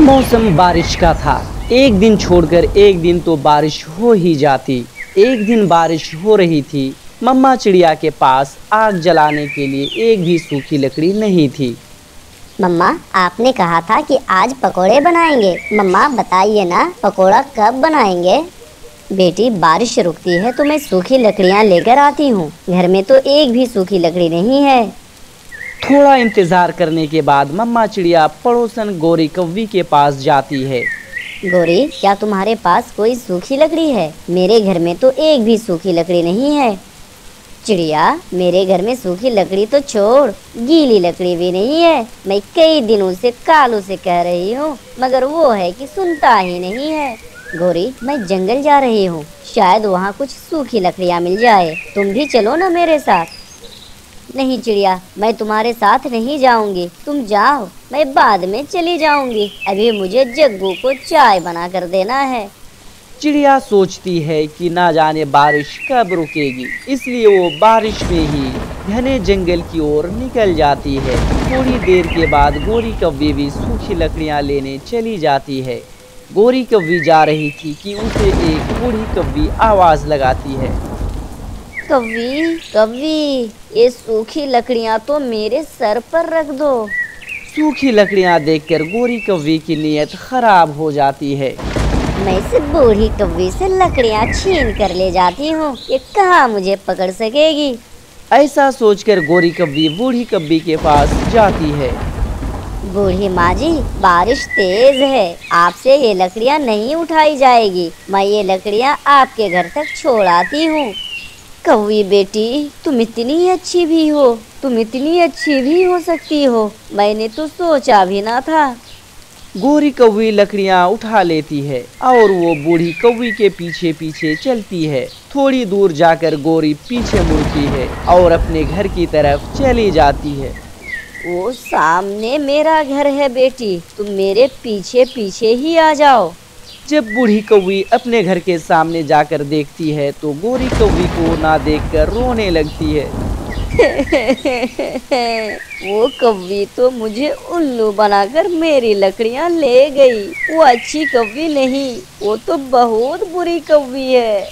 मौसम बारिश का था। एक दिन छोड़कर एक दिन तो बारिश हो ही जाती। एक दिन बारिश हो रही थी। मम्मा चिड़िया के पास आग जलाने के लिए एक भी सूखी लकड़ी नहीं थी। मम्मा, आपने कहा था कि आज पकोड़े बनाएंगे। मम्मा बताइए ना, पकोड़ा कब बनाएंगे? बेटी, बारिश रुकती है तो मैं सूखी लकड़ियाँ लेकर आती हूँ। घर में तो एक भी सूखी लकड़ी नहीं है। थोड़ा इंतजार करने के बाद मम्मा चिड़िया पड़ोसन गोरी कौवी के पास जाती है। गोरी, क्या तुम्हारे पास कोई सूखी लकड़ी है? मेरे घर में तो एक भी सूखी लकड़ी नहीं है। चिड़िया, मेरे घर में सूखी लकड़ी तो छोड़, गीली लकड़ी भी नहीं है। मैं कई दिनों से कालू से कह रही हूँ, मगर वो है कि सुनता ही नहीं है। गोरी, मैं जंगल जा रही हूँ, शायद वहाँ कुछ सूखी लकड़ियाँ मिल जाए। तुम भी चलो ना मेरे साथ। नहीं चिड़िया, मैं तुम्हारे साथ नहीं जाऊंगी। तुम जाओ, मैं बाद में चली जाऊंगी। अभी मुझे जग्गू को चाय बना कर देना है। चिड़िया सोचती है कि ना जाने बारिश कब रुकेगी, इसलिए वो बारिश में ही घने जंगल की ओर निकल जाती है। थोड़ी देर के बाद गोरी कौवी भी सूखी लकड़ियां लेने चली जाती है। गोरी कौवी जा रही थी कि उसे एक बूढ़ी कौवी आवाज लगाती है। कव्वी, कव्वी, ये सूखी लकड़ियाँ तो मेरे सर पर रख दो। सूखी लकड़ियां देखकर गोरी कौवी की नीयत खराब हो जाती है। मैं इस बूढ़ी कव्वी से लकड़ियाँ छीन कर ले जाती हूँ, ये कहाँ मुझे पकड़ सकेगी। ऐसा सोचकर गोरी कौवी बूढ़ी कौवी के पास जाती है। बूढ़ी माँ जी, बारिश तेज है, आपसे ये लकड़ियाँ नहीं उठाई जाएगी। मैं ये लकड़ियाँ आपके घर तक छोड़ आती हूँ। कौवी बेटी, तुम इतनी अच्छी भी हो, तुम इतनी अच्छी भी हो सकती हो, मैंने तो सोचा भी ना था। गोरी कौवी लकड़ियां उठा लेती है और वो बूढ़ी कौवी के पीछे पीछे चलती है। थोड़ी दूर जाकर गोरी पीछे मुड़ती है और अपने घर की तरफ चली जाती है। वो सामने मेरा घर है बेटी, तुम मेरे पीछे पीछे ही आ जाओ। जब बूढ़ी कौवी अपने घर के सामने जाकर देखती है तो गोरी कौवी को ना देखकर रोने लगती है। वो कौवी तो मुझे उल्लू बनाकर मेरी लकड़ियां ले गई। वो अच्छी कौवी नहीं, वो तो बहुत बुरी कौवी है।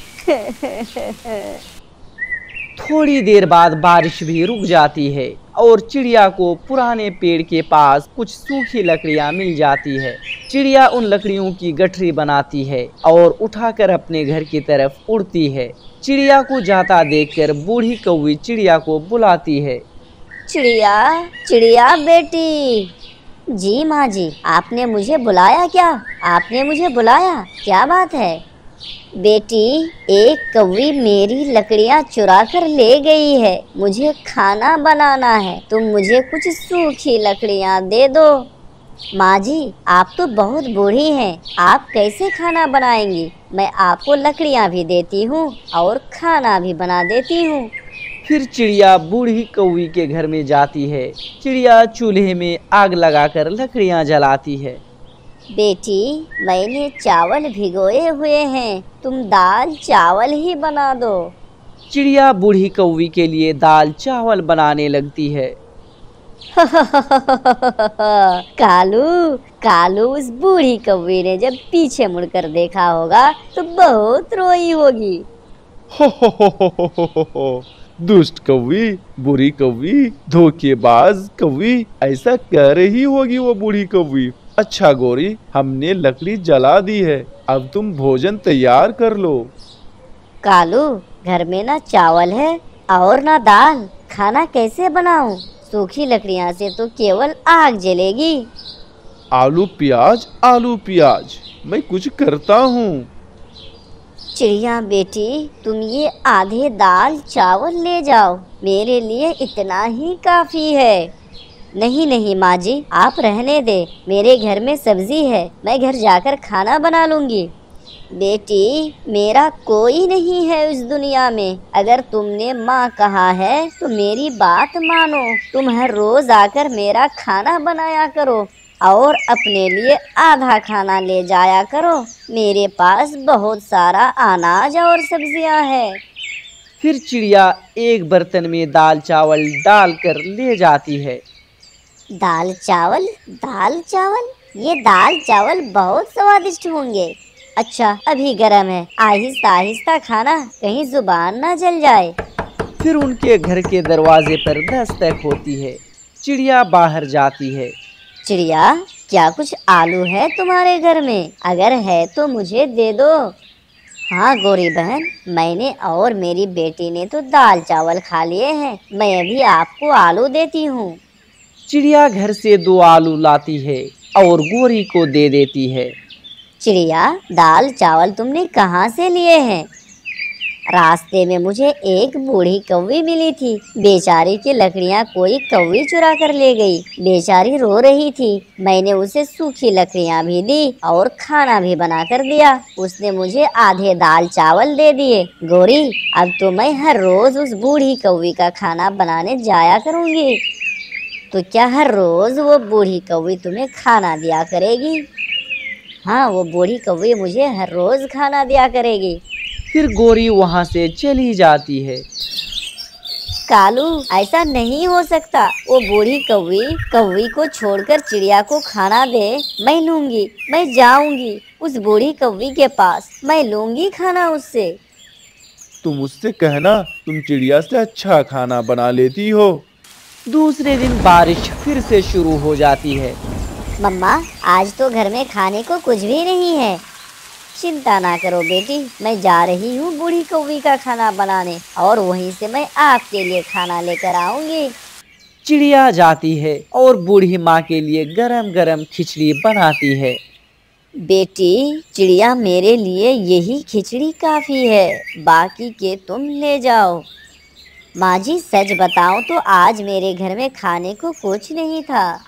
थोड़ी देर बाद बारिश भी रुक जाती है और चिड़िया को पुराने पेड़ के पास कुछ सूखी लकड़ियां मिल जाती है। चिड़िया उन लकड़ियों की गठरी बनाती है और उठाकर अपने घर की तरफ उड़ती है। चिड़िया को जाता देखकर बूढ़ी कौवी चिड़िया को बुलाती है। चिड़िया, चिड़िया बेटी। जी माँ जी, आपने मुझे बुलाया क्या? आपने मुझे बुलाया, क्या बात है? बेटी, एक कौवी मेरी लकड़ियाँ चुरा कर ले गई है। मुझे खाना बनाना है, तुम मुझे कुछ सूखी लकड़ियाँ दे दो। माँ जी, आप तो बहुत बूढ़ी हैं, आप कैसे खाना बनाएंगी? मैं आपको लकड़ियाँ भी देती हूँ और खाना भी बना देती हूँ। फिर चिड़िया बूढ़ी कौवी के घर में जाती है। चिड़िया चूल्हे में आग लगाकर लकड़ियाँ जलाती है। बेटी, मैंने चावल भिगोए हुए हैं, तुम दाल चावल ही बना दो। चिड़िया बूढ़ी कौवी के लिए दाल चावल बनाने लगती है। कालू, कालू, उस बूढ़ी कौवी ने जब पीछे मुड़कर देखा होगा तो बहुत रोई होगी। दुष्ट कौवी, बुरी कौवी, धोखेबाज कौवी, ऐसा कह रही होगी वो बूढ़ी कौवी। अच्छा गोरी, हमने लकड़ी जला दी है, अब तुम भोजन तैयार कर लो। कालू, घर में ना चावल है और ना दाल, खाना कैसे बनाऊं? सूखी लकड़ियां से तो केवल आग जलेगी। आलू प्याज, आलू प्याज, मैं कुछ करता हूँ। चिड़िया बेटी, तुम ये आधे दाल चावल ले जाओ, मेरे लिए इतना ही काफी है। नहीं नहीं माँ जी, आप रहने दे, मेरे घर में सब्जी है, मैं घर जाकर खाना बना लूंगी। बेटी, मेरा कोई नहीं है उस दुनिया में, अगर तुमने माँ कहा है तो मेरी बात मानो। तुम हर रोज आकर मेरा खाना बनाया करो और अपने लिए आधा खाना ले जाया करो। मेरे पास बहुत सारा अनाज और सब्जियां हैं। फिर चिड़िया एक बर्तन में दाल चावल डालकर ले जाती है। दाल चावल, दाल चावल, ये दाल चावल बहुत स्वादिष्ट होंगे। अच्छा अभी गर्म है, आहिस्ता आहिस्ता खाना, कहीं जुबान ना जल जाए। फिर उनके घर के दरवाजे पर दस्तक होती है। चिड़िया बाहर जाती है। चिड़िया, क्या कुछ आलू है तुम्हारे घर में? अगर है तो मुझे दे दो। हाँ गौरी बहन, मैंने और मेरी बेटी ने तो दाल चावल खा लिए हैं, मैं अभी आपको आलू देती हूँ। चिड़िया घर से 2 आलू लाती है और गोरी को दे देती है। चिड़िया, दाल चावल तुमने कहाँ से लिए हैं? रास्ते में मुझे एक बूढ़ी कौवी मिली थी। बेचारी की लकड़ियाँ कोई कौवी चुरा कर ले गई। बेचारी रो रही थी। मैंने उसे सूखी लकड़ियाँ भी दी और खाना भी बना कर दिया। उसने मुझे आधे दाल चावल दे दिए। गौरी, अब तो मैं हर रोज उस बूढ़ी कौवी का खाना बनाने जाया करूँगी। तो क्या हर रोज वो बूढ़ी कौवी तुम्हें खाना दिया करेगी? हाँ, वो बूढ़ी कौवी मुझे हर रोज खाना दिया करेगी। फिर गोरी वहाँ से चली जाती है। कालू, ऐसा नहीं हो सकता। वो बूढ़ी कौवी को छोड़कर चिड़िया को खाना दे। मैं लूंगी, मैं जाऊंगी उस बूढ़ी कौवी के पास, मैं लूंगी खाना उससे। तुम उससे कहना तुम चिड़िया से अच्छा खाना बना लेती हो। दूसरे दिन बारिश फिर से शुरू हो जाती है। मम्मा, आज तो घर में खाने को कुछ भी नहीं है। चिंता ना करो बेटी, मैं जा रही हूँ बूढ़ी कौवी का खाना बनाने और वहीं से मैं आपके लिए खाना लेकर आऊंगी। चिड़िया जाती है और बूढ़ी माँ के लिए गरम गरम खिचड़ी बनाती है। बेटी चिड़िया, मेरे लिए यही खिचड़ी काफी है, बाकी के तुम ले जाओ। माँ जी, सच बताऊं तो आज मेरे घर में खाने को कुछ नहीं था।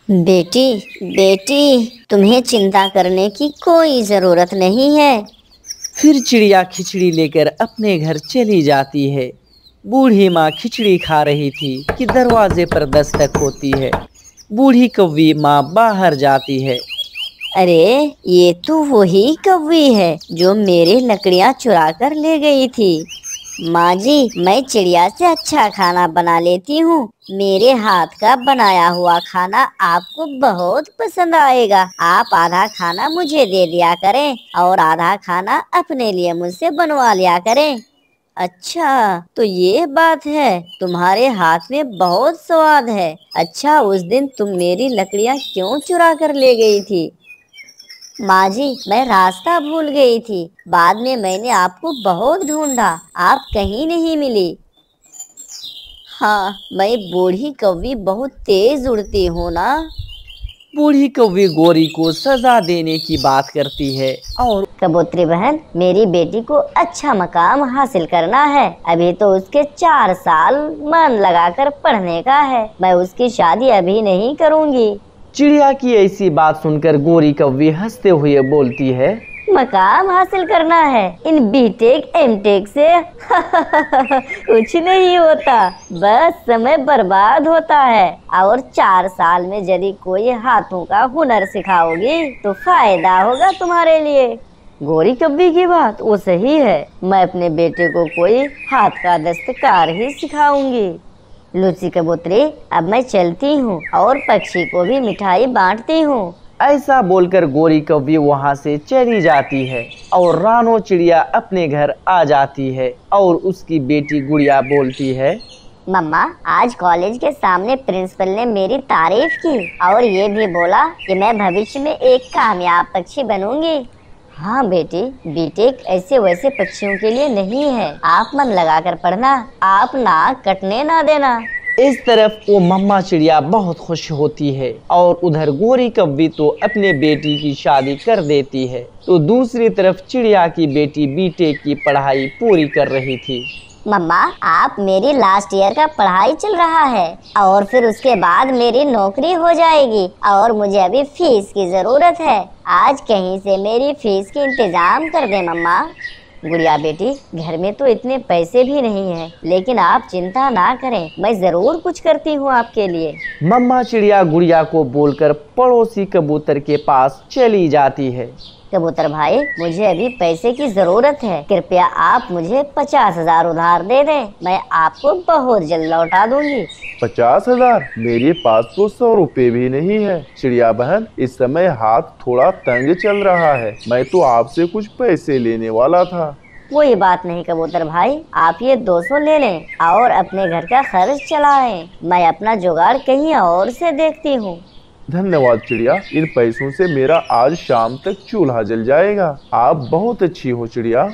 बेटी, तुम्हें चिंता करने की कोई ज़रूरत नहीं है। फिर चिड़िया खिचड़ी लेकर अपने घर चली जाती है। बूढ़ी माँ खिचड़ी खा रही थी कि दरवाजे पर दस्तक होती है। बूढ़ी कौवी माँ बाहर जाती है। अरे, ये तो वही कौवी है जो मेरी लकड़ियाँ चुरा कर ले गई थी। माँ जी, मैं चिड़िया से अच्छा खाना बना लेती हूँ। मेरे हाथ का बनाया हुआ खाना आपको बहुत पसंद आएगा। आप आधा खाना मुझे दे दिया करें और आधा खाना अपने लिए मुझसे बनवा लिया करें। अच्छा, तो ये बात है, तुम्हारे हाथ में बहुत स्वाद है। अच्छा, उस दिन तुम मेरी लकड़ियाँ क्यों चुरा कर ले गई थी? माँ जी, मैं रास्ता भूल गई थी। बाद में मैंने आपको बहुत ढूंढा, आप कहीं नहीं मिली। हाँ, मैं बूढ़ी कौवी बहुत तेज उड़ती हूँ ना। बूढ़ी कौवी गोरी को सजा देने की बात करती है और कबूतरी बहन, मेरी बेटी को अच्छा मकाम हासिल करना है। अभी तो उसके 4 साल मन लगाकर पढ़ने का है। मैं उसकी शादी अभी नहीं करूँगी। चिड़िया की ऐसी बात सुनकर गोरी कौवी हंसते हुए बोलती है, मकाम हासिल करना है इन बीटेक एमटेक से कुछ नहीं होता, बस समय बर्बाद होता है। और 4 साल में यदि कोई हाथों का हुनर सिखाओगी तो फायदा होगा तुम्हारे लिए। गोरी कौवी की बात वो सही है, मैं अपने बेटे को कोई हाथ का दस्तकार ही सिखाऊंगी। लूसी कबूतरी, अब मैं चलती हूँ और पक्षी को भी मिठाई बांटती हूँ। ऐसा बोलकर गोरी कौवी वहाँ से चली जाती है और रानो चिड़िया अपने घर आ जाती है और उसकी बेटी गुड़िया बोलती है, मम्मा, आज कॉलेज के सामने प्रिंसिपल ने मेरी तारीफ की और ये भी बोला कि मैं भविष्य में एक कामयाब पक्षी बनूंगी। हाँ बेटी, बीटेक ऐसे वैसे पक्षियों के लिए नहीं है। आप मन लगाकर पढ़ना, आप नाक कटने ना देना। इस तरफ वो मम्मा चिड़िया बहुत खुश होती है और उधर गोरी कौवी तो अपने बेटी की शादी कर देती है। तो दूसरी तरफ चिड़िया की बेटी बीटेक की पढ़ाई पूरी कर रही थी। मम्मा, आप मेरी लास्ट ईयर का पढ़ाई चल रहा है और फिर उसके बाद मेरी नौकरी हो जाएगी और मुझे अभी फीस की जरूरत है। आज कहीं से मेरी फीस की इंतजाम कर दे मम्मा। गुड़िया बेटी, घर में तो इतने पैसे भी नहीं हैं, लेकिन आप चिंता ना करें, मैं जरूर कुछ करती हूँ आपके लिए। मम्मा चिड़िया गुड़िया को बोलकर पड़ोसी कबूतर के पास चली जाती है। कबूतर भाई, मुझे अभी पैसे की जरूरत है, कृपया आप मुझे 50,000 उधार दे दें, मैं आपको बहुत जल्द लौटा दूंगी। 50,000? मेरे पास तो 100 रुपए भी नहीं है चिड़िया बहन, इस समय हाथ थोड़ा तंग चल रहा है, मैं तो आपसे कुछ पैसे लेने वाला था। कोई बात नहीं कबूतर भाई, आप ये 200 ले लें और अपने घर का खर्च चलाएं, मैं अपना जुगाड़ कहीं और से देखती हूँ। धन्यवाद चिड़िया, इन पैसों से मेरा आज शाम तक चूल्हा जल जाएगा। आप बहुत अच्छी हो चिड़िया।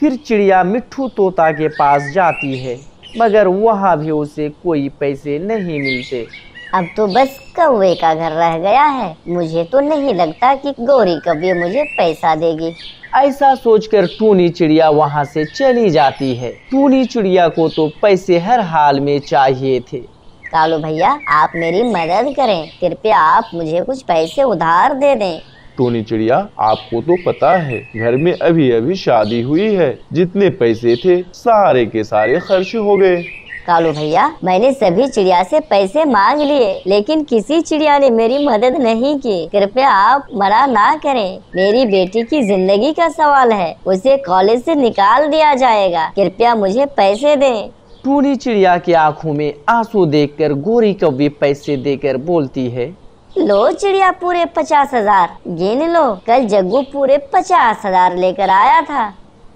फिर चिड़िया मिट्ठू तोता के पास जाती है, मगर वहाँ भी उसे कोई पैसे नहीं मिलते। अब तो बस कौवे का घर रह गया है, मुझे तो नहीं लगता कि गौरी कभी मुझे पैसा देगी। ऐसा सोचकर टूनी चिड़िया वहाँ से चली जाती है। टूनी चिड़िया को तो पैसे हर हाल में चाहिए थे। कालू भैया, आप मेरी मदद करें, कृपया आप मुझे कुछ पैसे उधार दे दें। टूनी चिड़िया, आपको तो पता है घर में अभी अभी शादी हुई है, जितने पैसे थे सारे के सारे खर्च हो गए। कालू भैया, मैंने सभी चिड़िया से पैसे मांग लिए, लेकिन किसी चिड़िया ने मेरी मदद नहीं की, कृपया आप मना ना करें, मेरी बेटी की जिंदगी का सवाल है, उसे कॉलेज से निकाल दिया जाएगा, कृपया मुझे पैसे दें। टूनी चिड़िया की आंखों में आंसू देखकर गोरी कौवी पैसे देकर बोलती है, लो चिड़िया, पूरे 50,000 गिन लो, कल जग्गू पूरे 50,000 लेकर आया था।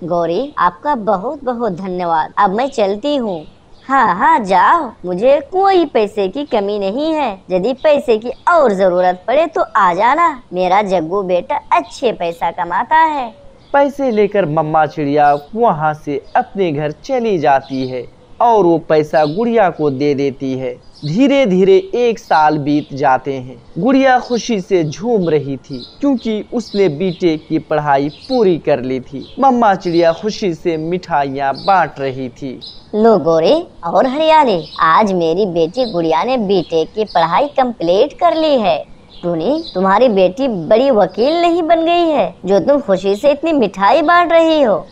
गौरी, आपका बहुत बहुत धन्यवाद, अब मैं चलती हूँ। हाँ हाँ जाओ, मुझे कोई पैसे की कमी नहीं है, यदि पैसे की और जरूरत पड़े तो आ जाना, मेरा जग्गू बेटा अच्छे पैसा कमाता है। पैसे लेकर मम्मा चिड़िया वहाँ से अपने घर चली जाती है और वो पैसा गुड़िया को दे देती है। धीरे धीरे 1 साल बीत जाते हैं। गुड़िया खुशी से झूम रही थी क्योंकि उसने बीटेक की पढ़ाई पूरी कर ली थी। मम्मा चिड़िया खुशी से मिठाइयाँ बांट रही थी। लो गोरे और हरियाली, आज मेरी बेटी गुड़िया ने बीटेक की पढ़ाई कंप्लीट कर ली है। टूनी, तुम्हारी बेटी बड़ी वकील नहीं बन गई है जो तुम खुशी से इतनी मिठाई बांट रही हो।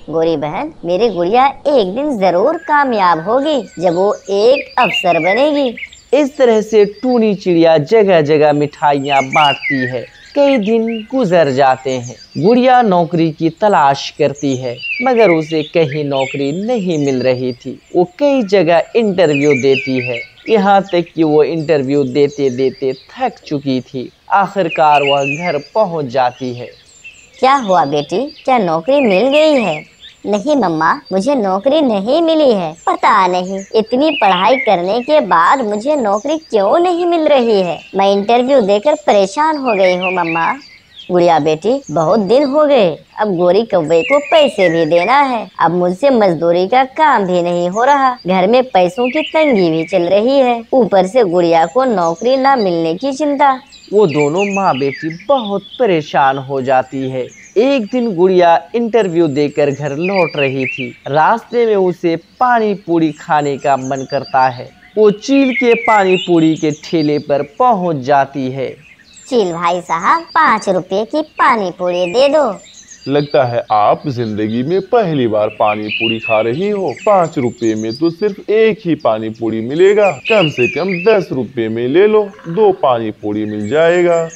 गोरी बहन, मेरी गुड़िया एक दिन जरूर कामयाब होगी जब वो एक अफसर बनेगी। इस तरह से टूनी चिड़िया जगह जगह मिठाइयाँ बांटती है। कई दिन गुजर जाते हैं। गुड़िया नौकरी की तलाश करती है मगर उसे कहीं नौकरी नहीं मिल रही थी। वो कई जगह इंटरव्यू देती है, यहाँ तक कि वो इंटरव्यू देते देते थक चुकी थी। आखिरकार वह घर पहुँच जाती है। क्या हुआ बेटी, क्या नौकरी मिल गई है? नहीं मम्मा, मुझे नौकरी नहीं मिली है। पता नहीं इतनी पढ़ाई करने के बाद मुझे नौकरी क्यों नहीं मिल रही है। मैं इंटरव्यू देकर परेशान हो गई हूँ मम्मा। गुड़िया बेटी, बहुत दिन हो गए, अब गोरी कौवे को पैसे भी देना है। अब मुझसे मजदूरी का काम भी नहीं हो रहा, घर में पैसों की तंगी भी चल रही है, ऊपर से गुड़िया को नौकरी ना मिलने की चिंता। वो दोनों माँ बेटी बहुत परेशान हो जाती है। एक दिन गुड़िया इंटरव्यू देकर घर लौट रही थी। रास्ते में उसे पानी पूरी खाने का मन करता है। वो चील के पानी पूरी के ठेले पर पहुंच जाती है। चील भाई साहब, 5 रुपए की पानी पूरी दे दो। लगता है आप जिंदगी में पहली बार पानी पूरी खा रही हो। 5 रुपए में तो सिर्फ एक ही पानी पूरी मिलेगा, कम से कम 10 रुपए में ले लो, 2 पानी पूरी मिल जाएगा।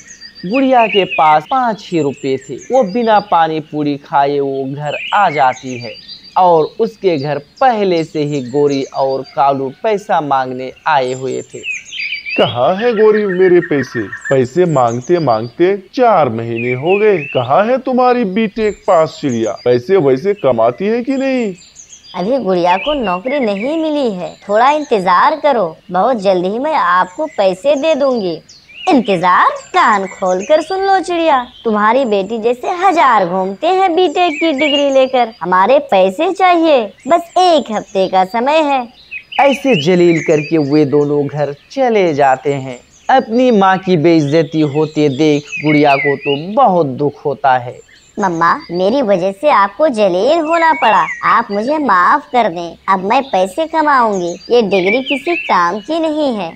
गुड़िया के पास 5 ही रुपए थे। वो बिना पानी पूरी खाए वो घर आ जाती है और उसके घर पहले से ही गोरी और कालू पैसा मांगने आए हुए थे। कहाँ है गोरी मेरे पैसे? पैसे मांगते मांगते 4 महीने हो गए। कहाँ है तुम्हारी बीटेक पास चिड़िया? पैसे वैसे कमाती है कि नहीं? अभी गुड़िया को नौकरी नहीं मिली है, थोड़ा इंतजार करो, बहुत जल्द ही मैं आपको पैसे दे दूंगी। इंतजार? कान खोलकर सुन लो चिड़िया, तुम्हारी बेटी जैसे 1000 घूमते हैं बीटेक की डिग्री लेकर। हमारे पैसे चाहिए, बस 1 हफ्ते का समय है। ऐसे जलील करके वे दोनों घर चले जाते हैं। अपनी माँ की बेइज्जती होते देख गुड़िया को तो बहुत दुख होता है। मम्मा, मेरी वजह से आपको जलील होना पड़ा, आप मुझे माफ कर दें। अब मैं पैसे कमाऊंगी, ये डिग्री किसी काम की नहीं है।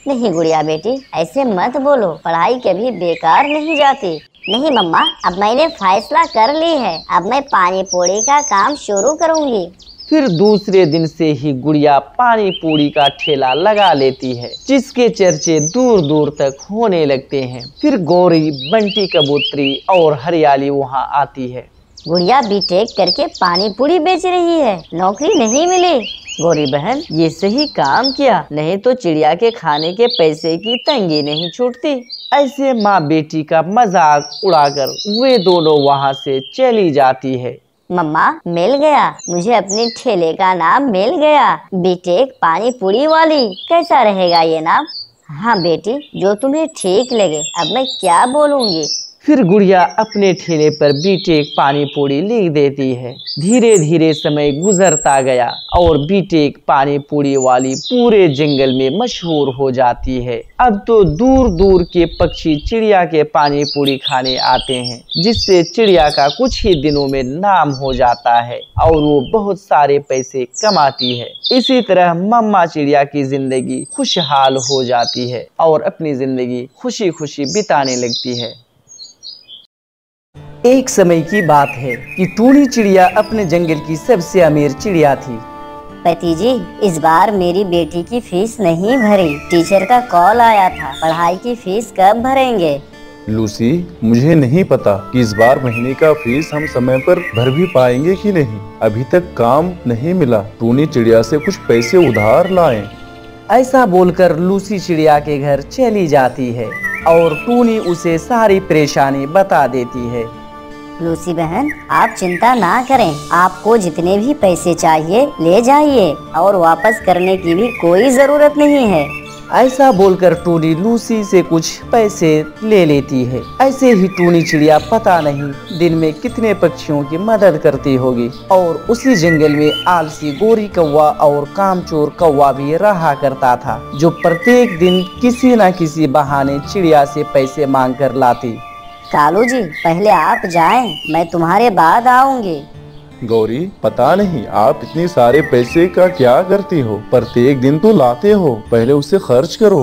नहीं गुड़िया बेटी, ऐसे मत बोलो, पढ़ाई कभी बेकार नहीं जाती। नहीं मम्मा, अब मैंने फैसला कर ली है, अब मैं पानी पूरी का काम शुरू करूंगी। फिर दूसरे दिन से ही गुड़िया पानी पूरी का ठेला लगा लेती है, जिसके चर्चे दूर दूर तक होने लगते हैं। फिर गौरी, बंटी कबूतरी और हरियाली वहाँ आती है। गुड़िया बीटेक करके पानी पूरी बेच रही है, नौकरी नहीं मिली। गौरी बहन, ये सही काम किया, नहीं तो चिड़िया के खाने के पैसे की तंगी नहीं छूटती। ऐसे माँ बेटी का मजाक उड़ाकर वे दोनों वहाँ से चली जाती है। मम्मा, मिल गया, मुझे अपने ठेले का नाम मिल गया, बीटेक पानी पूरी वाली। कैसा रहेगा ये नाम? हाँ बेटी, जो तुम्हें ठीक लगे, अब मैं क्या बोलूँगी। फिर गुड़िया अपने ठेले पर बीटेक पानी पूरी लिख देती है। धीरे धीरे समय गुजरता गया और बीटेक पानी पूरी वाली पूरे जंगल में मशहूर हो जाती है। अब तो दूर दूर के पक्षी चिड़िया के पानी पूरी खाने आते हैं, जिससे चिड़िया का कुछ ही दिनों में नाम हो जाता है और वो बहुत सारे पैसे कमाती है। इसी तरह मम्मा चिड़िया की जिंदगी खुशहाल हो जाती है और अपनी जिंदगी खुशी खुशी बिताने लगती है। एक समय की बात है कि टूनी चिड़िया अपने जंगल की सबसे अमीर चिड़िया थी। पति जी, इस बार मेरी बेटी की फीस नहीं भरी, टीचर का कॉल आया था, पढ़ाई की फीस कब भरेंगे? लूसी, मुझे नहीं पता कि इस बार महीने का फीस हम समय पर भर भी पाएंगे कि नहीं। अभी तक काम नहीं मिला, टूनी चिड़िया से कुछ पैसे उधार लाएं। ऐसा बोलकर लूसी चिड़िया के घर चली जाती है और टूनी उसे सारी परेशानी बता देती है। लूसी बहन, आप चिंता ना करें, आपको जितने भी पैसे चाहिए ले जाइए और वापस करने की भी कोई जरूरत नहीं है। ऐसा बोलकर टूनी लूसी से कुछ पैसे ले लेती है। ऐसे ही टूनी चिड़िया पता नहीं दिन में कितने पक्षियों की मदद करती होगी और उसी जंगल में आलसी गोरी कौवा और कामचोर कौवा भी रहा करता था, जो प्रत्येक दिन किसी न किसी बहाने चिड़िया से पैसे मांग कर लाती। कालू जी, पहले आप जाएं, मैं तुम्हारे बाद आऊंगी। गौरी, पता नहीं आप इतने सारे पैसे का क्या करती हो, प्रत्येक दिन तो लाते हो, पहले उसे खर्च करो।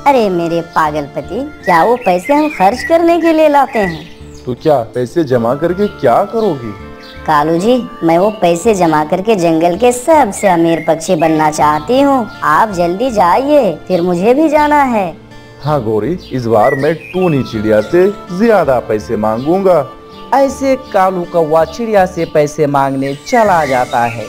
अरे मेरे पागल पति, क्या वो पैसे हम खर्च करने के लिए लाते हैं? तो क्या पैसे जमा करके क्या करोगी? कालू जी, मैं वो पैसे जमा करके जंगल के सबसे अमीर पक्षी बनना चाहती हूँ। आप जल्दी जाइए, फिर मुझे भी जाना है। हाँ गौरी, इस बार मैं टूनी चिड़िया से ज्यादा पैसे मांगूंगा। ऐसे कालू कौवा चिड़िया से पैसे मांगने चला जाता है।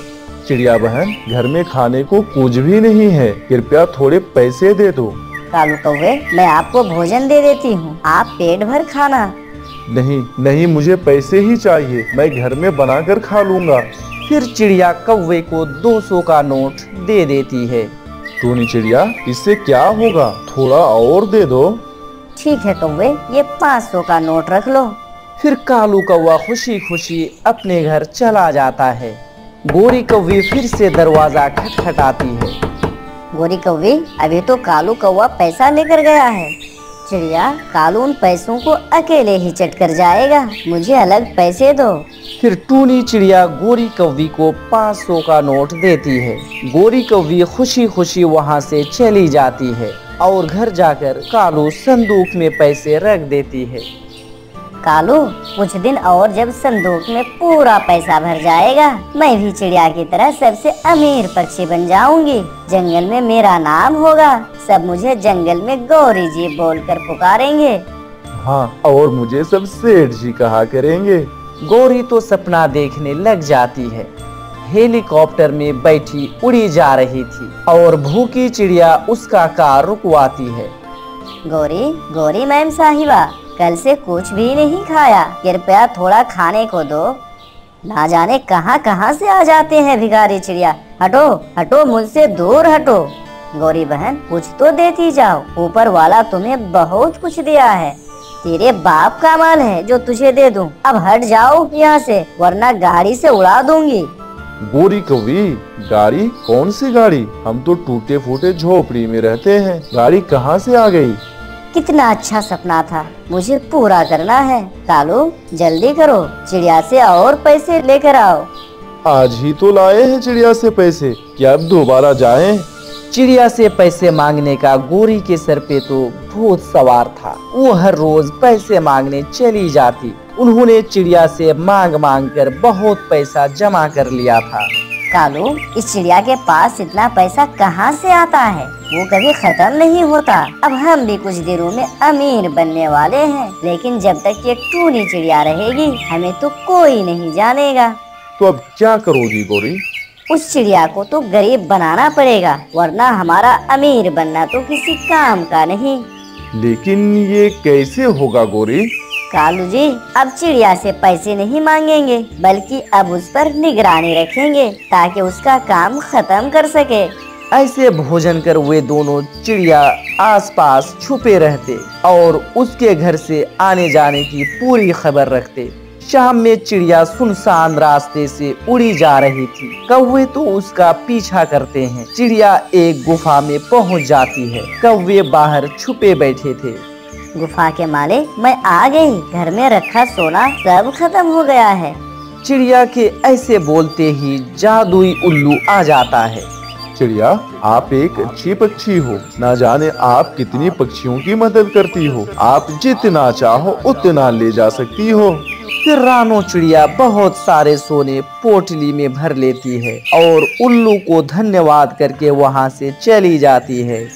चिड़िया बहन, घर में खाने को कुछ भी नहीं है, कृपया थोड़े पैसे दे दो। कालू कौवे, मैं आपको भोजन दे देती हूँ, आप पेट भर खाना। नहीं नहीं, मुझे पैसे ही चाहिए, मैं घर में बनाकर खा लूँगा। फिर चिड़िया कौवे को 200 का नोट दे देती है। टूनी चिड़िया, इससे क्या होगा, थोड़ा और दे दो। ठीक है कौवे, ये 500 का नोट रख लो। फिर कालू कौवा खुशी खुशी अपने घर चला जाता है। गोरी कौवी फिर से दरवाजा खटखटाती है। गोरी कौवी, अभी तो कालू कौवा पैसा लेकर गया है। चिड़िया, कालू उन पैसों को अकेले ही चट कर जाएगा, मुझे अलग पैसे दो। फिर टूनी चिड़िया गोरी कौवी को 500 का नोट देती है। गोरी कौवी खुशी खुशी वहाँ से चली जाती है और घर जाकर कालू संदूक में पैसे रख देती है। कालू, कुछ दिन और जब संदूक में पूरा पैसा भर जाएगा, मैं भी चिड़िया की तरह सबसे अमीर पक्षी बन जाऊंगी। जंगल में मेरा नाम होगा, सब मुझे जंगल में गौरी जी बोलकर पुकारेंगे। हाँ, और मुझे सब सेठ जी कहा करेंगे। गौरी तो सपना देखने लग जाती है। हेलीकॉप्टर में बैठी उड़ी जा रही थी और भूखी चिड़िया उसका कार रुकवाती है। गौरी, गौरी मैम साहिबा, कल से कुछ भी नहीं खाया, कृपया थोड़ा खाने को दो। ना जाने कहाँ कहाँ से आ जाते हैं भिखारी चिड़िया, हटो हटो, मुझसे दूर हटो। गौरी बहन, कुछ तो देती जाओ, ऊपर वाला तुम्हें बहुत कुछ दिया है, तेरे बाप का माल है जो तुझे दे दूं। अब हट जाओ यहाँ से, वरना गाड़ी से उड़ा दूंगी। गोरी कौवी, गाड़ी? कौन सी गाड़ी? हम तो टूटे फूटे झोपड़ी में रहते हैं, गाड़ी कहाँ से आ गई? कितना अच्छा सपना था, मुझे पूरा करना है। कालू, जल्दी करो, चिड़िया से और पैसे लेकर आओ। आज ही तो लाए हैं चिड़िया से पैसे, क्या अब दोबारा जाएं? चिड़िया से पैसे मांगने का गोरी के सर पे तो भूत सवार था। वो हर रोज पैसे मांगने चली जाती। उन्होंने चिड़िया से मांग मांग कर बहुत पैसा जमा कर लिया था। कालू, इस चिड़िया के पास इतना पैसा कहाँ से आता है? वो कभी खत्म नहीं होता। अब हम भी कुछ दिनों में अमीर बनने वाले हैं, लेकिन जब तक ये टूनी चिड़िया रहेगी हमें तो कोई नहीं जानेगा। तो अब क्या करोगी गौरी? उस चिड़िया को तो गरीब बनाना पड़ेगा, वरना हमारा अमीर बनना तो किसी काम का नहीं। लेकिन ये कैसे होगा गौरी? कालू जी, अब चिड़िया से पैसे नहीं मांगेंगे, बल्कि अब उस पर निगरानी रखेंगे ताकि उसका काम खत्म कर सके। ऐसे भोजन कर वे दोनों चिड़िया आसपास छुपे रहते और उसके घर से आने जाने की पूरी खबर रखते। शाम में चिड़िया सुनसान रास्ते से उड़ी जा रही थी। कौवे तो उसका पीछा करते हैं। चिड़िया एक गुफा में पहुंच जाती है। कौवे बाहर छुपे बैठे थे। गुफा के मालिक, मैं आ गई। घर में रखा सोना सब खत्म हो गया है। चिड़िया के ऐसे बोलते ही जादुई उल्लू आ जाता है। चिड़िया, आप एक अच्छी पक्षी हो। ना जाने आप कितनी पक्षियों की मदद करती हो। आप जितना चाहो उतना ले जा सकती हो। फिर रानो चिड़िया बहुत सारे सोने पोटली में भर लेती है और उल्लू को धन्यवाद करके वहाँ से चली जाती है।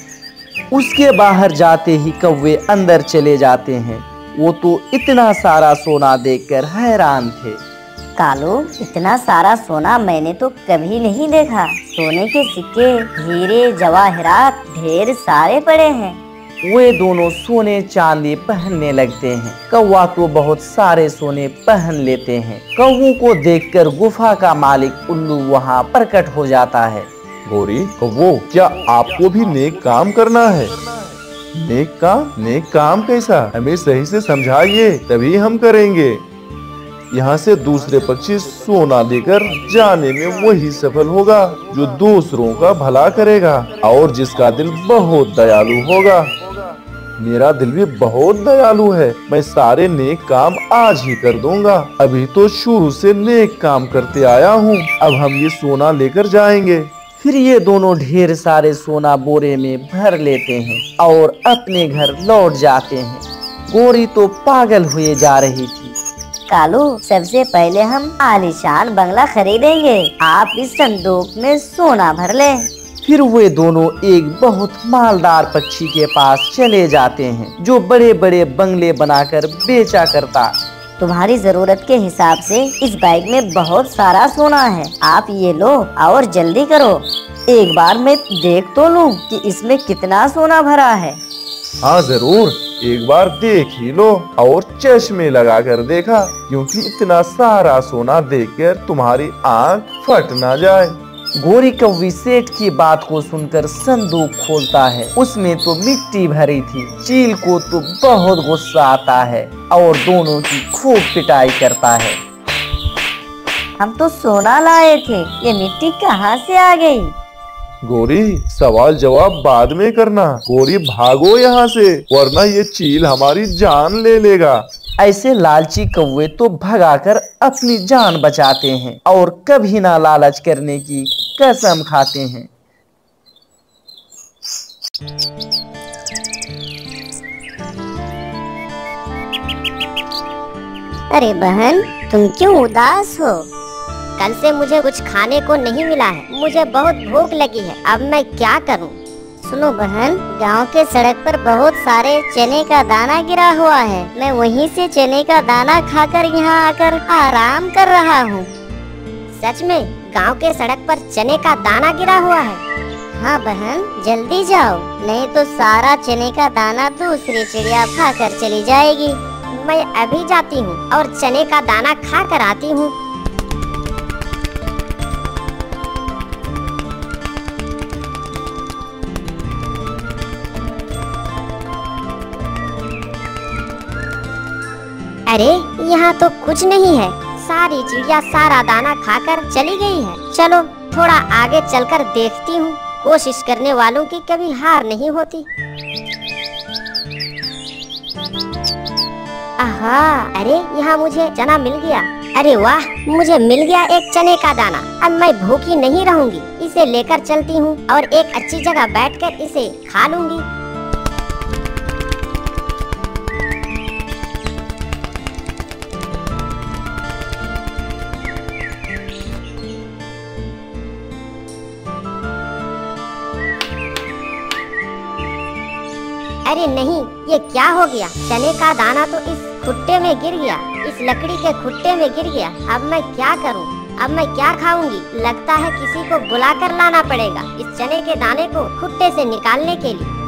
उसके बाहर जाते ही कौवे अंदर चले जाते हैं। वो तो इतना सारा सोना देखकर हैरान थे। कालू, इतना सारा सोना मैंने तो कभी नहीं देखा। सोने के सिक्के, हीरे, जवाहरात ढेर सारे पड़े हैं। वे दोनों सोने चांदी पहनने लगते हैं। कौवा तो बहुत सारे सोने पहन लेते हैं। कौवों को देखकर गुफा का मालिक उल्लू वहाँ प्रकट हो जाता है। गौरी, वो क्या आपको भी नेक काम करना है? नेक काम कैसा? हमें सही से समझाइए, तभी हम करेंगे। यहाँ से दूसरे पक्षी सोना लेकर जाने में वही सफल होगा जो दूसरों का भला करेगा और जिसका दिल बहुत दयालु होगा। मेरा दिल भी बहुत दयालु है। मैं सारे नेक काम आज ही कर दूंगा। अभी तो शुरू से नेक काम करते आया हूँ। अब हम ये सोना लेकर जाएंगे। फिर ये दोनों ढेर सारे सोना बोरे में भर लेते हैं और अपने घर लौट जाते हैं। गौरी तो पागल हुए जा रही थी। कालू, सबसे पहले हम आलीशान बंगला खरीदेंगे। आप इस संदूक में सोना भर ले। फिर वे दोनों एक बहुत मालदार पक्षी के पास चले जाते हैं जो बड़े बड़े बंगले बनाकर बेचा करता। तुम्हारी जरूरत के हिसाब से इस बैग में बहुत सारा सोना है। आप ये लो और जल्दी करो। एक बार मैं देख तो लूं कि इसमें कितना सोना भरा है। हाँ जरूर, एक बार देख ही लो। और चश्मे लगा कर देखा, क्योंकि इतना सारा सोना देखकर तुम्हारी आँख फट ना जाए। गोरी कौवी सेठ की बात को सुनकर संदूक खोलता है। उसमें तो मिट्टी भरी थी। चील को तो बहुत गुस्सा आता है और दोनों की खूब पिटाई करता है। हम तो सोना लाए थे, ये मिट्टी कहाँ से आ गई? गोरी, सवाल जवाब बाद में करना। गोरी, भागो यहाँ से, वरना ये चील हमारी जान ले लेगा। ऐसे लालची कौवे तो भगाकर अपनी जान बचाते हैं और कभी ना लालच करने की कसम खाते हैं। अरे बहन, तुम क्यों उदास हो? कल से मुझे कुछ खाने को नहीं मिला है। मुझे बहुत भूख लगी है। अब मैं क्या करूं? सुनो बहन, गांव के सड़क पर बहुत सारे चने का दाना गिरा हुआ है। मैं वहीं से चने का दाना खाकर यहाँ आकर आराम कर रहा हूँ। सच में गांव के सड़क पर चने का दाना गिरा हुआ है? हाँ बहन, जल्दी जाओ, नहीं तो सारा चने का दाना दूसरी चिड़िया खाकर चली जाएगी। मैं अभी जाती हूँ और चने का दाना खा कर आती हूँ। अरे यहाँ तो कुछ नहीं है। सारी चिड़िया सारा दाना खाकर चली गई है। चलो थोड़ा आगे चलकर देखती हूँ। कोशिश करने वालों की कभी हार नहीं होती। आहा, अरे यहाँ मुझे चना मिल गया। अरे वाह, मुझे मिल गया एक चने का दाना। अब मैं भूखी नहीं रहूंगी। इसे लेकर चलती हूँ और एक अच्छी जगह बैठकर इसे खा लूंगी। अरे नहीं, ये क्या हो गया? चने का दाना तो इस खुट्टे में गिर गया, इस लकड़ी के खुट्टे में गिर गया। अब मैं क्या करूं? अब मैं क्या खाऊंगी? लगता है किसी को बुला कर लाना पड़ेगा इस चने के दाने को खुट्टे से निकालने के लिए।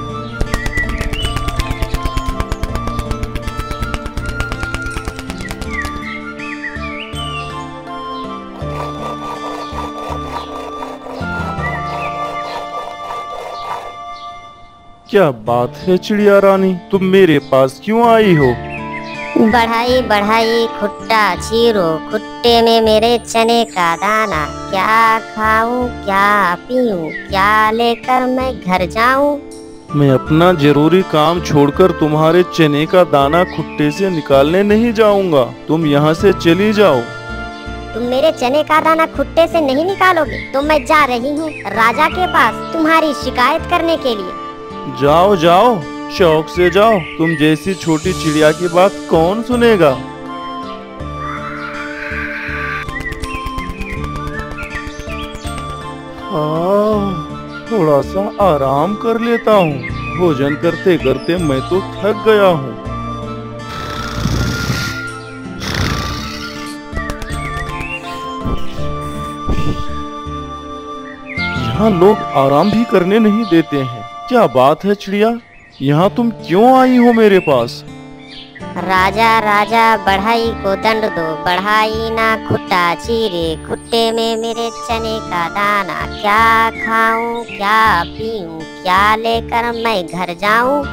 क्या बात है चिड़िया रानी, तुम मेरे पास क्यों आई हो? बढ़ाई बढ़ाई खुट्टा चीरो, खुट्टे में मेरे चने का दाना। क्या खाऊं, क्या पीऊं, क्या लेकर मैं घर जाऊं? मैं अपना जरूरी काम छोड़कर तुम्हारे चने का दाना खुट्टे से निकालने नहीं जाऊंगा। तुम यहाँ से चली जाओ। तुम मेरे चने का दाना खुट्टे से नहीं निकालोगे तो मैं जा रही हूँ राजा के पास तुम्हारी शिकायत करने के लिए। जाओ जाओ, शौक से जाओ। तुम जैसी छोटी चिड़िया की बात कौन सुनेगा। थोड़ा सा आराम कर लेता हूँ। भोजन करते करते मैं तो थक गया हूँ। यहाँ लोग आराम भी करने नहीं देते हैं। क्या बात है चिड़िया, यहाँ तुम क्यों आई हो मेरे पास? राजा राजा बढ़ाई को दंड दो, बढ़ाई ना खुट्टा चीरे, खुट्टे में मेरे चने का दाना। क्या खाऊं, क्या पीऊं, क्या लेकर मैं घर जाऊं?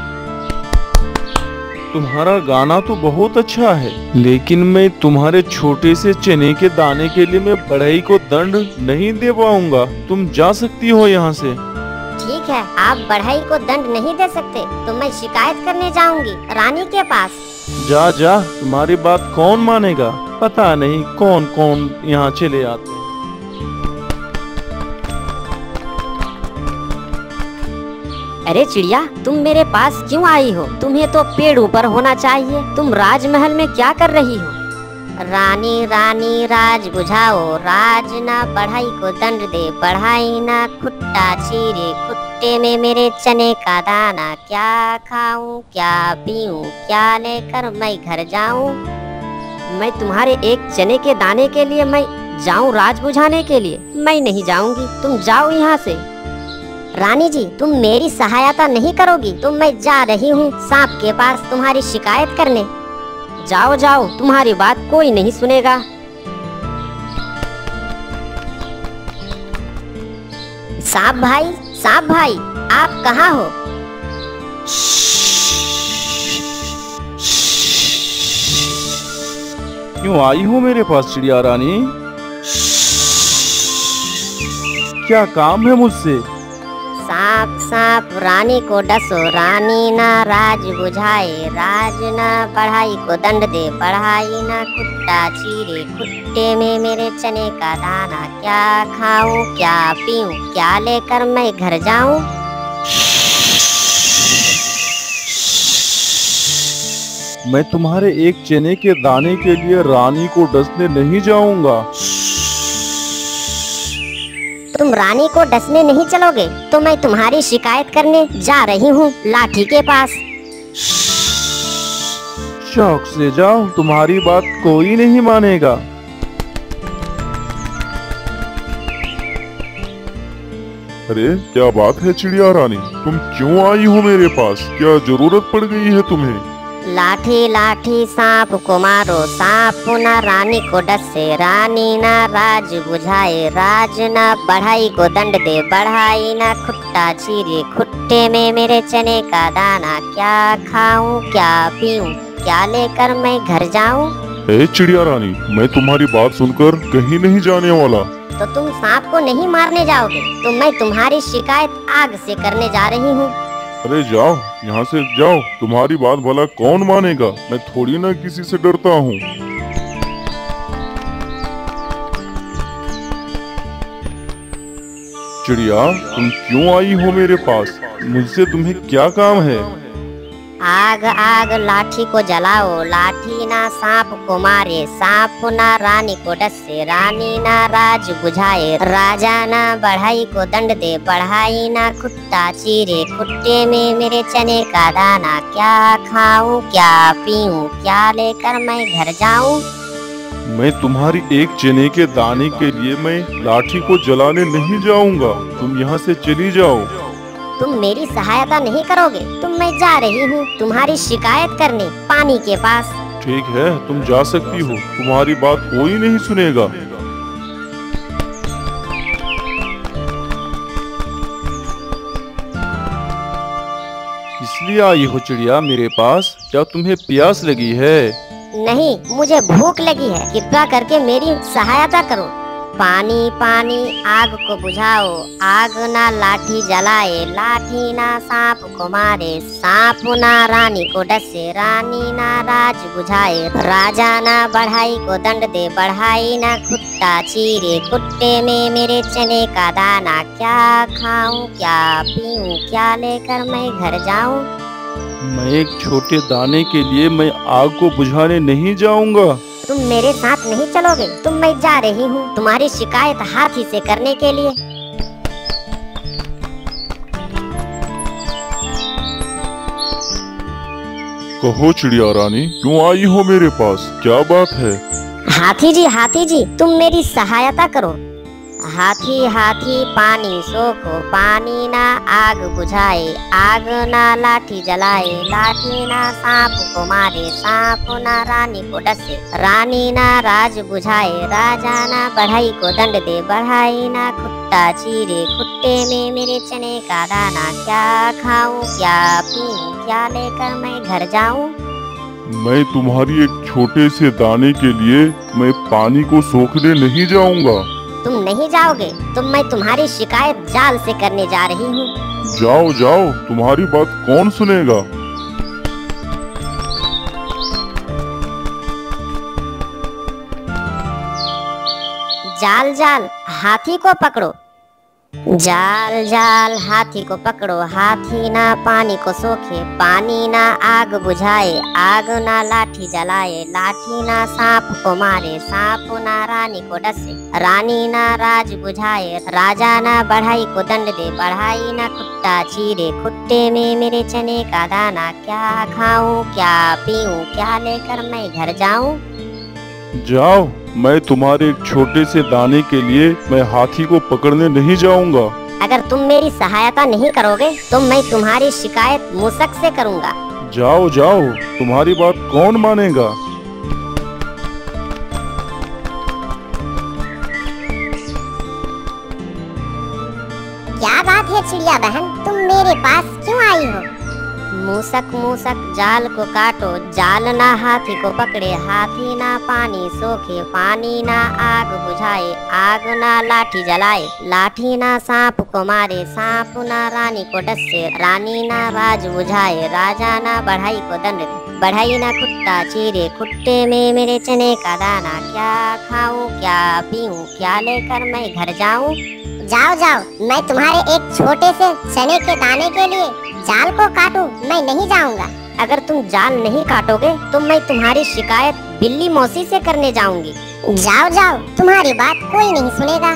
तुम्हारा गाना तो बहुत अच्छा है, लेकिन मैं तुम्हारे छोटे से चने के दाने के लिए मैं बढ़ई को दंड नहीं दे पाऊंगा। तुम जा सकती हो यहाँ से। ठीक है, आप बढ़ई को दंड नहीं दे सकते तो मैं शिकायत करने जाऊंगी रानी के पास। जा जा, तुम्हारी बात कौन मानेगा। पता नहीं कौन कौन यहाँ चले आते हैं। अरे चिड़िया, तुम मेरे पास क्यों आई हो? तुम्हें तो पेड़ ऊपर होना चाहिए। तुम राजमहल में क्या कर रही हो? रानी रानी राज बुझाओ, राज ना बढ़ाई को दंड दे, बढ़ाई ना खुट्टा चीरे, खुट्टे में मेरे चने का दाना। क्या खाऊं, क्या पीऊं, क्या लेकर मैं घर जाऊं? मैं तुम्हारे एक चने के दाने के लिए मैं जाऊं राज बुझाने के लिए? मैं नहीं जाऊंगी, तुम जाओ यहाँ से। रानी जी, तुम मेरी सहायता नहीं करोगी तो मैं जा रही हूँ सांप के पास तुम्हारी शिकायत करने। जाओ जाओ, तुम्हारी बात कोई नहीं सुनेगा। सांप भाई, आप कहाँ हो? क्यों आई हो मेरे पास चिड़िया रानी? क्या काम है मुझसे? सांप सांप रानी को डसो, रानी ना राज बुझाए, राज ना बढ़ाई को दंड दे, बढ़ाई ना खुट्टा चीरे, खुट्टे में मेरे चने का दाना। क्या खाऊं, क्या पीऊं, क्या लेकर मैं घर जाऊं? मैं तुम्हारे एक चने के दाने के लिए रानी को डसने नहीं जाऊंगा। तुम रानी को डसने नहीं चलोगे तो मैं तुम्हारी शिकायत करने जा रही हूँ लाठी के पास। शौक से जाओ, तुम्हारी बात कोई नहीं मानेगा। अरे क्या बात है चिड़िया रानी, तुम क्यों आई हो मेरे पास? क्या जरूरत पड़ गई है तुम्हें? लाठी लाठी सांप को मारो, सांप ना रानी को डसे, रानी ना राज बुझाए, राज ना बढ़ाई को दंड दे, बढ़ाई ना खुट्टा चीरे, खुट्टे में मेरे चने का दाना। क्या खाऊं, क्या पीऊं, क्या लेकर मैं घर जाऊं? ए चिड़िया रानी, मैं तुम्हारी बात सुनकर कहीं नहीं जाने वाला। तो तुम सांप को नहीं मारने जाओगे तो मैं तुम्हारी शिकायत आग से करने जा रही हूँ। अरे जाओ, यहाँ से जाओ, तुम्हारी बात भला कौन मानेगा। मैं थोड़ी ना किसी से डरता हूँ। चिड़िया, तुम क्यों आई हो मेरे पास? मुझसे तुम्हें क्या काम है? आग आग लाठी को जलाओ, लाठी लाठी ना सांप को मारे, सांप ना रानी को डसे, रानी ना राज बुझाए, राजा ना बढ़ाई को दंड दे, बढ़ाई ना कुत्ता चीरे, कुत्ते में मेरे चने का दाना, क्या खाऊं क्या पीऊं, क्या लेकर मैं घर जाऊं। मैं तुम्हारी एक चने के दाने के लिए मैं लाठी को जलाने नहीं जाऊंगा, तुम यहाँ से चली जाओ। तुम मेरी सहायता नहीं करोगे तो मैं जा रही हूँ तुम्हारी शिकायत करने पानी के पास। ठीक है, तुम जा सकती हो, तुम्हारी बात कोई नहीं सुनेगा। इसलिए आई हो चिड़िया मेरे पास, क्या तुम्हें प्यास लगी है? नहीं, मुझे भूख लगी है, कृपया करके मेरी सहायता करो। पानी पानी आग को बुझाओ, आग ना लाठी जलाए, लाठी ना सांप को मारे, सांप ना रानी को डसे, रानी ना राज बुझाए, राजा ना बढ़ाई को दंड दे, बढ़ाई ना कुत्ता चीरे, कुत्ते में मेरे चने का दाना, क्या खाऊं क्या पीऊं, क्या लेकर मैं घर जाऊं। मैं एक छोटे दाने के लिए मैं आग को बुझाने नहीं जाऊंगा। तुम मेरे साथ नहीं चलोगे तो मैं जा रही हूँ तुम्हारी शिकायत हाथी से करने के लिए। कहो चिड़िया रानी, क्यों आई हो मेरे पास, क्या बात है? हाथी जी तुम मेरी सहायता करो। हाथी हाथी पानी सोखो, पानी ना आग बुझाए, आग ना लाठी जलाए, लाठी ना सांप को मारे, सांप ना रानी को डसे, रानी ना राज बुझाए, राजा ना बढ़ाई को दंड दे, बढ़ाई ना कुत्ता चीरे, कुत्ते में मेरे चने का दाना, क्या खाऊं क्या पीऊं, क्या लेकर मैं घर जाऊं। मैं तुम्हारी एक छोटे से दाने के लिए मैं पानी को सोखने नहीं जाऊंगा। तुम नहीं जाओगे तो मैं तुम्हारी शिकायत जाल से करने जा रही हूँ। जाओ जाओ, तुम्हारी बात कौन सुनेगा। जाल जाल हाथी को पकड़ो, जाल जाल हाथी को पकड़ो, हाथी ना पानी को सोखे, पानी ना आग बुझाए, आग ना लाठी जलाए, लाठी ना सांप को मारे, सांप ना रानी को डसे, रानी ना राज बुझाए, राजा ना बढ़ाई को दंड दे, बढ़ाई ना कुत्ता चीरे, कुत्ते में मेरे चने का दाना, क्या खाऊं क्या पीऊं, क्या लेकर मैं घर जाऊं। जाओ, मैं तुम्हारे एक छोटे से दाने के लिए मैं हाथी को पकड़ने नहीं जाऊंगा। अगर तुम मेरी सहायता नहीं करोगे तो मैं तुम्हारी शिकायत मूसक से करूंगा। जाओ जाओ, तुम्हारी बात कौन मानेगा। क्या बात है चिड़िया बहन, तुम मेरे पास क्यों आई हो। मूसक मूसक जाल को काटो, जाल ना हाथी को पकड़े, हाथी ना पानी सोखे, पानी ना आग बुझाए, आग ना लाठी जलाए, लाठी ना सांप को मारे, सांप ना रानी को डसे, रानी ना राज बुझाए, राजा ना बढ़ाई को दंड दे, बढ़ाई ना कुत्ता चीरे, कुत्ते में मेरे चने का दाना, क्या खाऊं क्या पीऊं, क्या लेकर मैं घर जाऊं। जाओ जाओ, मैं तुम्हारे एक छोटे से चने के दाने के लिए जाल को काटूं, मैं नहीं जाऊंगा। अगर तुम जाल नहीं काटोगे तो मैं तुम्हारी शिकायत बिल्ली मौसी से करने जाऊंगी। जाओ जाओ, तुम्हारी बात कोई नहीं सुनेगा।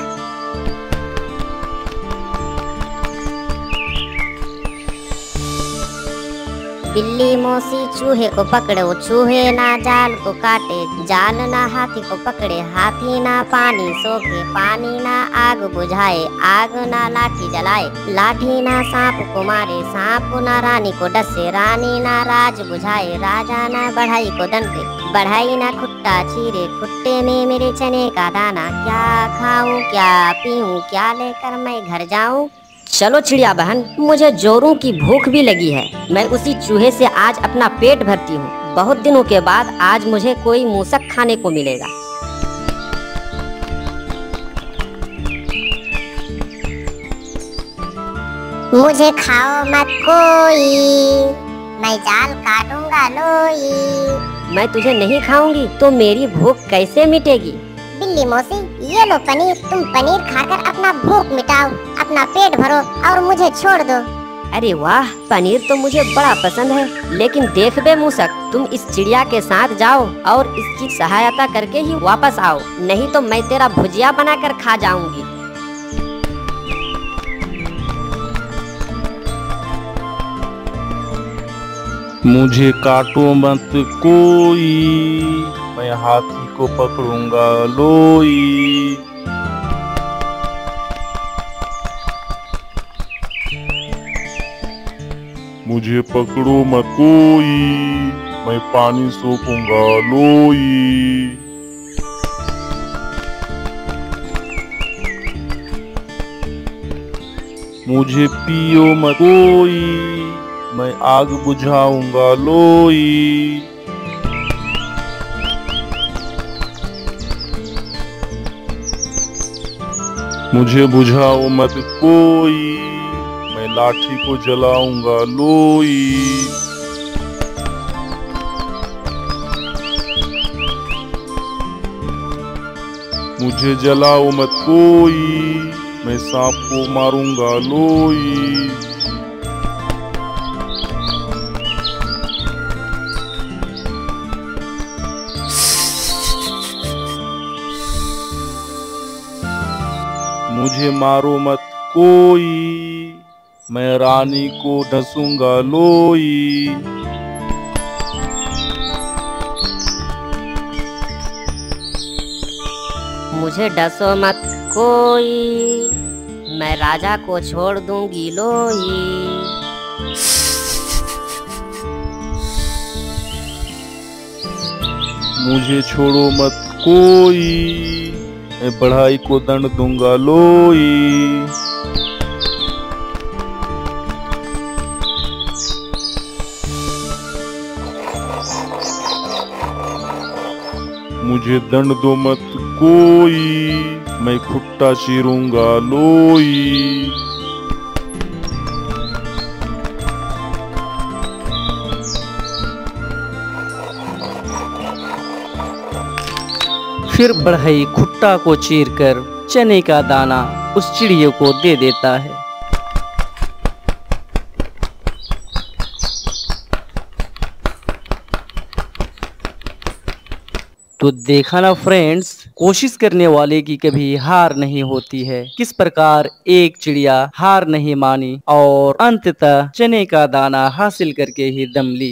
बिल्ली मौसी चूहे को पकड़ो, चूहे ना जाल को काटे, जाल ना हाथी को पकड़े, हाथी ना पानी सोखे, पानी ना आग बुझाए, आग ना लाठी जलाए, लाठी ना सांप को मारे, सांप ना रानी को डसे, रानी ना राज बुझाए, राजा ना बढ़ाई को दंड दे, बढ़ाई ना कुत्ता चीरे, कुत्ते में मेरे चने का दाना, क्या खाऊं क्या पीऊं, क्या लेकर मैं घर जाऊं। चलो चिड़िया बहन, मुझे जोरों की भूख भी लगी है, मैं उसी चूहे से आज अपना पेट भरती हूँ। बहुत दिनों के बाद आज मुझे कोई मूसक खाने को मिलेगा। मुझे खाओ मत कोई, मैं जाल काटूंगा लोई। मैं तुझे नहीं खाऊंगी तो मेरी भूख कैसे मिटेगी। बिल्ली मौसी, ये लो पनीर, तुम पनीर खाकर अपना भूख मिटाओ, अपना पेट भरो और मुझे छोड़ दो। अरे वाह, पनीर तो मुझे बड़ा पसंद है। लेकिन देख बे मूसक, तुम इस चिड़िया के साथ जाओ और इसकी सहायता करके ही वापस आओ, नहीं तो मैं तेरा भुजिया बनाकर खा जाऊंगी। मुझे काटो मत कोई, मैं हाथी को पकड़ूंगा लोई। मुझे पकड़ो मत कोई, मैं पानी सोखूंगा लोई। मुझे पियो मत कोई, मैं आग बुझाऊंगा लोई। मुझे बुझाओ मत कोई, मैं लाठी को जलाऊंगा लोई। मुझे जलाओ मत कोई, मैं सांप को मारूंगा लोई। मुझे मारो मत कोई, मैं रानी को डसूंगा लोई। मुझे डसो मत कोई, मैं राजा को छोड़ दूंगी लोई। मुझे छोड़ो मत कोई, मैं बढ़ाई को दंड दूंगा लोई। मुझे दंड दो मत कोई, मैं खुट्टा चीरूंगा लोई। फिर बढ़ई खुट्टा को चीरकर चने का दाना उस चिड़िया को दे देता है। तो देखा ना फ्रेंड्स, कोशिश करने वाले की कभी हार नहीं होती है। किस प्रकार एक चिड़िया हार नहीं मानी और अंततः चने का दाना हासिल करके ही दम ली।